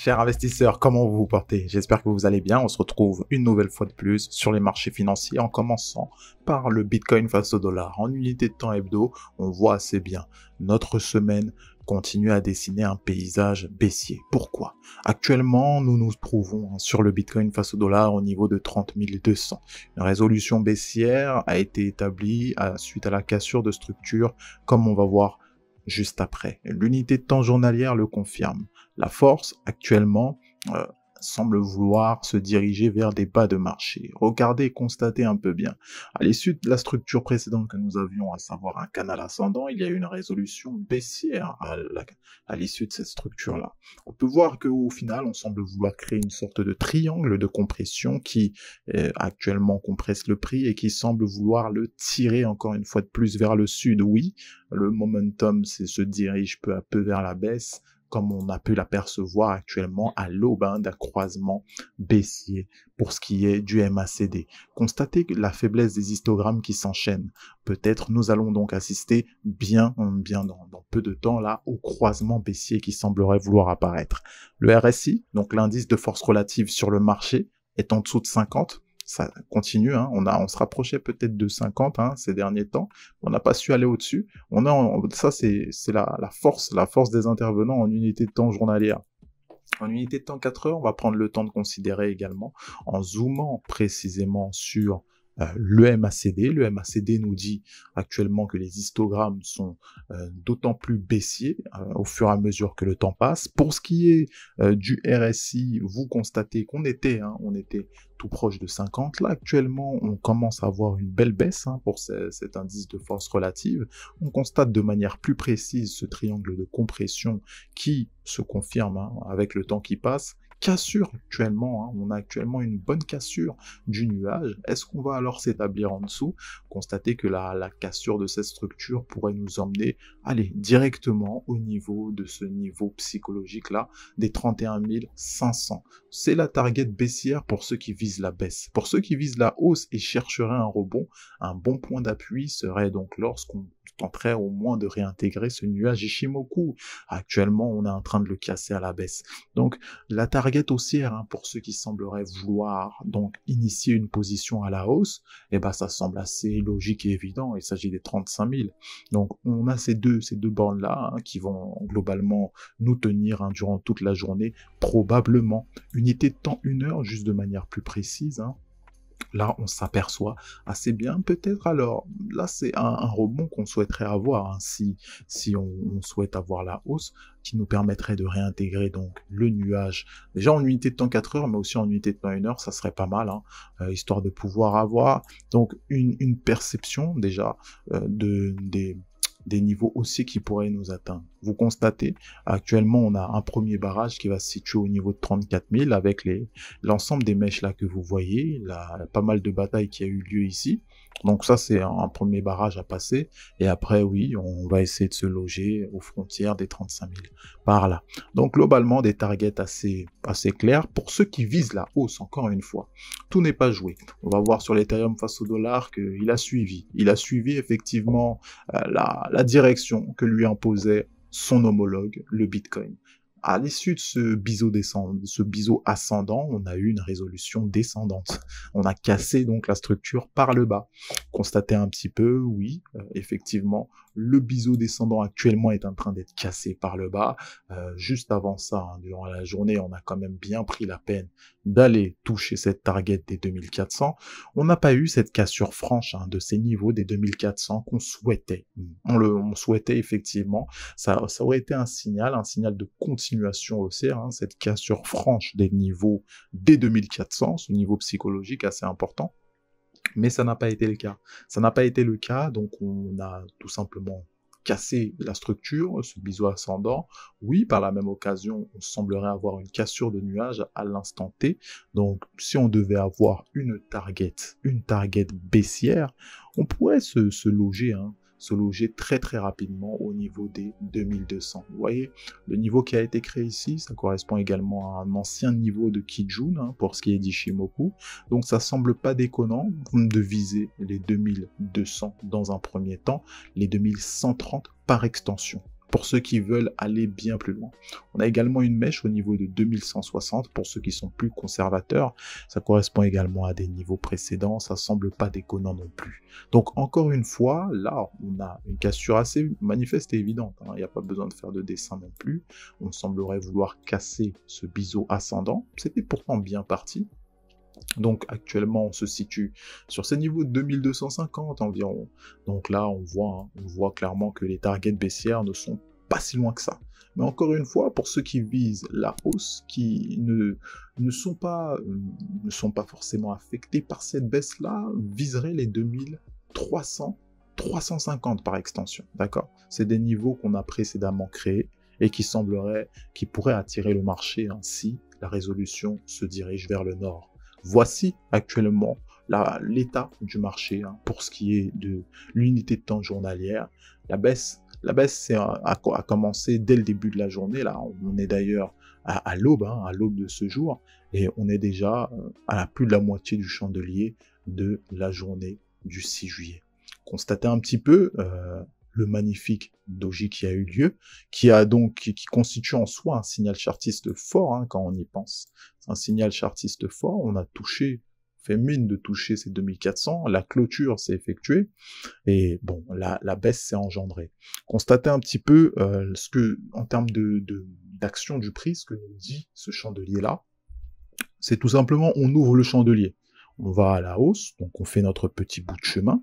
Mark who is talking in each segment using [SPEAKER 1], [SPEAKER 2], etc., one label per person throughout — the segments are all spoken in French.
[SPEAKER 1] Chers investisseurs, comment vous vous portez? J'espère que vous allez bien. On se retrouve une nouvelle fois de plus sur les marchés financiers en commençant par le Bitcoin face au dollar. En unité de temps hebdo, on voit assez bien. Notre semaine continue à dessiner un paysage baissier. Pourquoi? Actuellement, nous nous trouvons sur le Bitcoin face au dollar au niveau de 30 200. Une résolution baissière a été établie suite à la cassure de structure, comme on va voir juste après. L'unité de temps journalière le confirme. La force, actuellement, semble vouloir se diriger vers des bas de marché. Regardez et constatez un peu bien. À l'issue de la structure précédente que nous avions, à savoir un canal ascendant, il y a eu une résolution baissière à l'issue de cette structure-là. On peut voir qu'au final, on semble vouloir créer une sorte de triangle de compression qui actuellement compresse le prix et qui semble vouloir le tirer encore une fois de plus vers le sud. Oui, le momentum se dirige peu à peu vers la baisse, comme on a pu l'apercevoir actuellement à l'aube d'un croisement baissier pour ce qui est du MACD. Constatez la faiblesse des histogrammes qui s'enchaînent. Peut-être nous allons donc assister bien dans peu de temps là au croisement baissier qui semblerait vouloir apparaître. Le RSI, donc l'indice de force relative sur le marché, est en dessous de 50. Ça continue, hein. On se rapprochait peut-être de 50 ces derniers temps. On n'a pas su aller au-dessus. Ça c'est la force des intervenants en unité de temps journalière. En unité de temps 4 heures, on va prendre le temps de considérer également en zoomant précisément sur le MACD. Le MACD nous dit actuellement que les histogrammes sont d'autant plus baissiers au fur et à mesure que le temps passe. Pour ce qui est du RSI, vous constatez qu'on était tout proche de 50. Là, actuellement, on commence à avoir une belle baisse pour cet indice de force relative. On constate de manière plus précise ce triangle de compression qui se confirme avec le temps qui passe. Cassure actuellement, on a actuellement une bonne cassure du nuage. Est-ce qu'on va alors s'établir en dessous? Constatez que la cassure de cette structure pourrait nous emmener, directement au niveau de ce niveau psychologique là, des 31 500. C'est la target baissière pour ceux qui visent la baisse. Pour ceux qui visent la hausse et chercheraient un rebond, un bon point d'appui serait donc lorsqu'on tenterait au moins de réintégrer ce nuage Ishimoku. Actuellement, on est en train de le casser à la baisse. Donc, la target haussière, pour ceux qui sembleraient vouloir donc initier une position à la hausse, ça semble assez logique et évident. Il s'agit des 35 000. Donc, on a ces deux bornes-là qui vont globalement nous tenir durant toute la journée, probablement. Unité de temps 1 heure, juste de manière plus précise. Là, on s'aperçoit assez bien, peut-être alors, là c'est un rebond qu'on souhaiterait avoir, si on souhaite avoir la hausse, qui nous permettrait de réintégrer donc le nuage, déjà en unité de temps 4 heures, mais aussi en unité de temps 1 heure, ça serait pas mal, histoire de pouvoir avoir donc une perception déjà des niveaux haussiers qui pourraient nous atteindre. Vous constatez, actuellement, on a un premier barrage qui va se situer au niveau de 34 000 avec l'ensemble des mèches là que vous voyez, pas mal de batailles qui a eu lieu ici. Donc ça, c'est un premier barrage à passer. Et après, oui, on va essayer de se loger aux frontières des 35 000 par là. Donc globalement, des targets assez clairs pour ceux qui visent la hausse, encore une fois. Tout n'est pas joué. On va voir sur l'Ethereum face au dollar qu'il a suivi. Il a suivi effectivement la direction que lui imposait son homologue, le Bitcoin. À l'issue de ce biseau ascendant, on a eu une résolution descendante. On a cassé donc la structure par le bas. Constatez un petit peu, oui, effectivement, le biseau descendant actuellement est en train d'être cassé par le bas. Juste avant ça, durant la journée, on a quand même bien pris la peine d'aller toucher cette target des 2400. On n'a pas eu cette cassure franche de ces niveaux des 2400 qu'on souhaitait. On souhaitait effectivement. Ça aurait été un signal de continuation haussière, cette cassure franche des niveaux des 2400, ce niveau psychologique assez important. Mais ça n'a pas été le cas. Ça n'a pas été le cas, donc on a tout simplement cassé la structure, ce biseau ascendant. Oui, par la même occasion, on semblerait avoir une cassure de nuage à l'instant T. Donc, si on devait avoir une target baissière, on pourrait se loger très très rapidement au niveau des 2200. Vous voyez, le niveau qui a été créé ici, ça correspond également à un ancien niveau de Kijun pour ce qui est d'Ishimoku. Donc ça semble pas déconnant de viser les 2200 dans un premier temps, les 2130 par extension. pour ceux qui veulent aller bien plus loin. On a également une mèche au niveau de 2160 pour ceux qui sont plus conservateurs. Ça correspond également à des niveaux précédents, ça semble pas déconnant non plus. Donc encore une fois, là, on a une cassure assez manifeste et évidente, hein. Il n'y a pas besoin de faire de dessin non plus. On semblerait vouloir casser ce biseau ascendant. C'était pourtant bien parti. Donc actuellement on se situe sur ces niveaux de 2250 environ. Donc là on voit clairement que les targets baissières ne sont pas si loin que ça. Mais encore une fois, pour ceux qui visent la hausse, qui ne sont pas forcément affectés par cette baisse-là, viseraient les 2300, 350 par extension, d'accord? C'est des niveaux qu'on a précédemment créés et qui pourraient attirer le marché ainsi la résolution se dirige vers le nord. Voici actuellement l'état du marché, hein, pour ce qui est de l'unité de temps journalière. La baisse a commencé dès le début de la journée. Là, on est d'ailleurs à l'aube, hein, à l'aube de ce jour, et on est déjà à plus de la moitié du chandelier de la journée du 6 juillet. Constatez un petit peu le magnifique doji qui a eu lieu, qui constitue en soi un signal chartiste fort, hein, quand on y pense. C'est un signal chartiste fort, on a fait mine de toucher ces 2400, la clôture s'est effectuée, et bon, la baisse s'est engendrée. Constatez un petit peu en termes d'action du prix, ce que nous dit ce chandelier-là, c'est tout simplement, on ouvre le chandelier, on va à la hausse, donc on fait notre petit bout de chemin,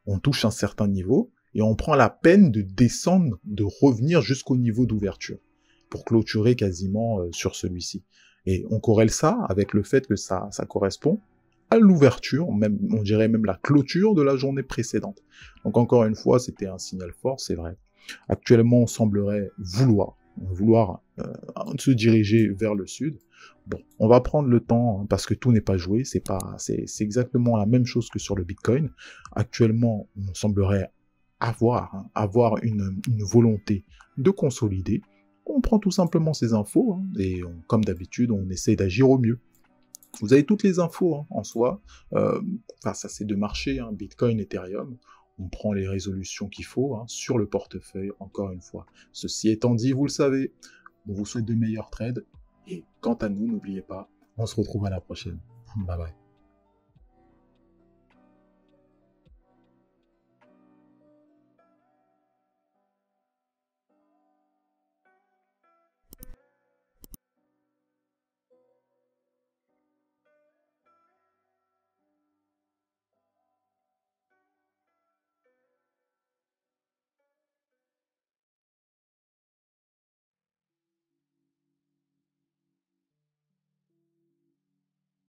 [SPEAKER 1] on touche un certain niveau, et on prend la peine de descendre, de revenir jusqu'au niveau d'ouverture, pour clôturer quasiment sur celui-ci. Et on corrèle ça avec le fait que ça correspond à l'ouverture, même, on dirait même la clôture de la journée précédente. Donc encore une fois, c'était un signal fort, c'est vrai. Actuellement, on semblerait vouloir se diriger vers le sud. Bon, on va prendre le temps, hein, parce que tout n'est pas joué, c'est exactement la même chose que sur le Bitcoin. Actuellement, on semblerait avoir une volonté de consolider. On prend tout simplement ces infos, hein, et comme d'habitude, on essaie d'agir au mieux. Vous avez toutes les infos, hein, en soi, face à ces deux marchés, hein, Bitcoin, Ethereum. On prend les résolutions qu'il faut, hein, sur le portefeuille, encore une fois. Ceci étant dit, vous le savez, on vous souhaite de meilleurs trades. Et quant à nous, n'oubliez pas, on se retrouve à la prochaine. Bye bye.